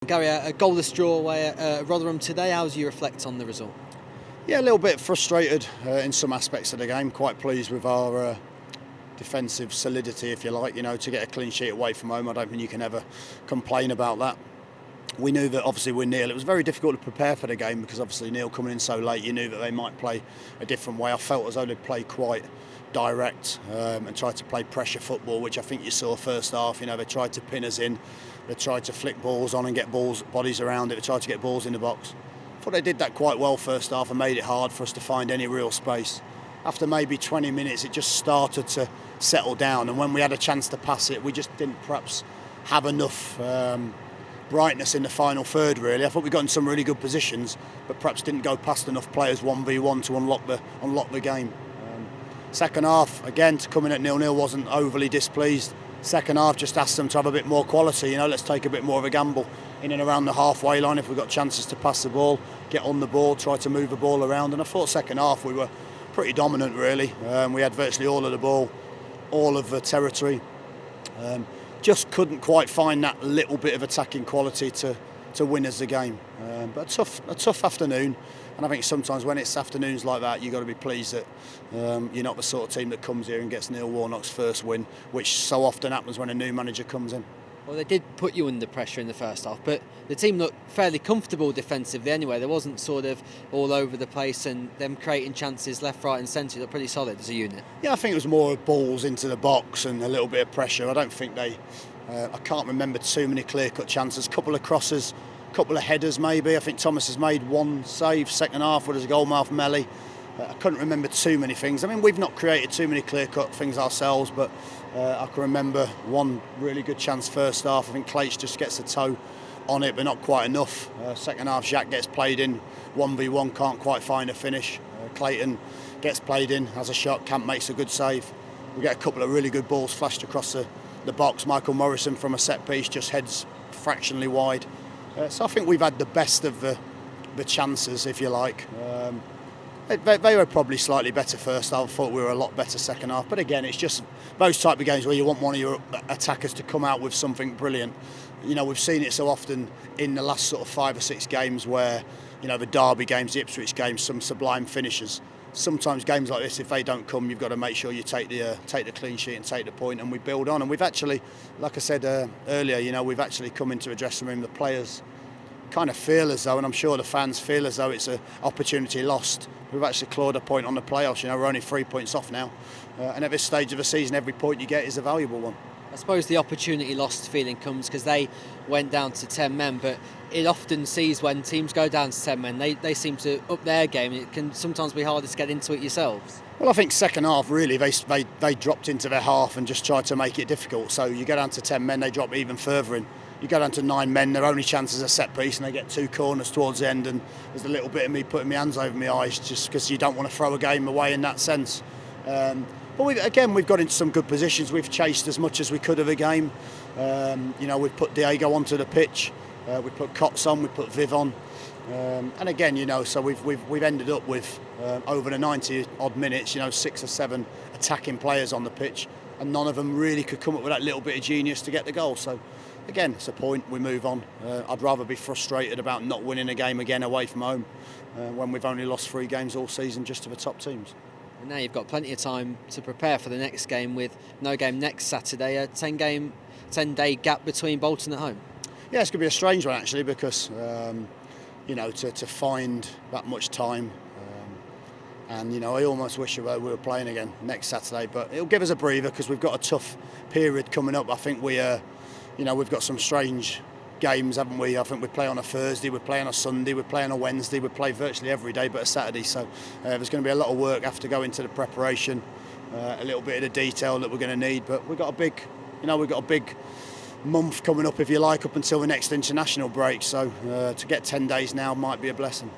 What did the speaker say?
Gary, a goalless draw away at Rotherham today. How do you reflect on the result? Yeah, a little bit frustrated in some aspects of the game. Quite pleased with our defensive solidity, if you like. To get a clean sheet away from home, I don't think you can ever complain about that. We knew that obviously with Neil, it was very difficult to prepare for the game because obviously Neil coming in so late, you knew that they might play a different way. I felt as though they'd play quite direct and tried to play pressure football, which I think you saw first half. They tried to pin us in, they tried to flick balls on and get bodies around it, they tried to get balls in the box. I thought they did that quite well first half and made it hard for us to find any real space. After maybe 20 minutes, it just started to settle down, and when we had a chance to pass it, we just didn't perhaps have enough brightness in the final third, really. I thought we got in some really good positions, but perhaps didn't go past enough players 1v1 to unlock the game. Second half, again, to come in at 0-0, wasn't overly displeased. Second half, just asked them to have a bit more quality. Let's take a bit more of a gamble in and around the halfway line if we've got chances to pass the ball, get on the ball, try to move the ball around. And I thought second half we were pretty dominant, really. We had virtually all of the ball, all of the territory. Just couldn't quite find that little bit of attacking quality to win us the game. But a tough afternoon, and I think sometimes when it's afternoons like that, you've got to be pleased that you're not the sort of team that comes here and gets Neil Warnock's first win, which so often happens when a new manager comes in. Well, they did put you under pressure in the first half, but the team looked fairly comfortable defensively anyway. There wasn't sort of all over the place, and them creating chances left, right and centre. They're pretty solid as a unit. Yeah, I think it was more balls into the box and a little bit of pressure. I don't think I can't remember too many clear-cut chances. A couple of crosses, a couple of headers maybe. I think Thomas has made one save second half where there's a goalmouth melee. I couldn't remember too many things. I mean, we've not created too many clear-cut things ourselves, but I can remember one really good chance first half. I think Clates just gets a toe on it, but not quite enough. Second half, Jacques gets played in 1v1, can't quite find a finish. Clayton gets played in, has a shot, Camp makes a good save. We get a couple of really good balls flashed across the box. Michael Morrison from a set piece just heads fractionally wide. So I think we've had the best of the chances, if you like. They were probably slightly better first half. I thought we were a lot better second half. But again, it's just those type of games where you want one of your attackers to come out with something brilliant. We've seen it so often in the last sort of 5 or 6 games where, the Derby games, the Ipswich games, some sublime finishes. Sometimes games like this, if they don't come, you've got to make sure you take the clean sheet and take the point, and we build on. And we've actually, like I said earlier, we've actually come into a dressing room. The players kind of feel as though, and I'm sure the fans feel as though it's an opportunity lost. We've actually clawed a point on the playoffs. We're only 3 points off now, and at this stage of the season, every point you get is a valuable one. I suppose the opportunity lost feeling comes because they went down to 10 men, but it often sees when teams go down to 10 men, they seem to up their game. It can sometimes be harder to get into it yourselves. Well, I think second half, really, they dropped into their half and just tried to make it difficult. So you go down to 10 men, they drop even further in. You go down to 9 men, their only chance is a set piece, and they get 2 corners towards the end, and there's a little bit of me putting my hands over my eyes just because you don't want to throw a game away in that sense. But we've got into some good positions. We've chased as much as we could of a game. We've put Diego onto the pitch, we put Cots on, we put Viv on, and again, so we've ended up with over the 90 odd minutes, 6 or 7 attacking players on the pitch, and none of them really could come up with that little bit of genius to get the goal. So again, it's a point, we move on. I'd rather be frustrated about not winning a game again away from home when we've only lost 3 games all season just to the top teams. And now you've got plenty of time to prepare for the next game with no game next Saturday, a 10-day gap between Bolton at home. Yeah, it's going to be a strange one actually because, to find that much time and, I almost wish we were playing again next Saturday, but it'll give us a breather because we've got a tough period coming up. I think we've got some strange games, haven't we? I think we play on a Thursday, we play on a Sunday, we play on a Wednesday, we play virtually every day but a Saturday. So there's going to be a lot of work after go into the preparation, a little bit of the detail that we're going to need. But we've got a big month coming up, if you like, up until the next international break. So to get 10 days now might be a blessing.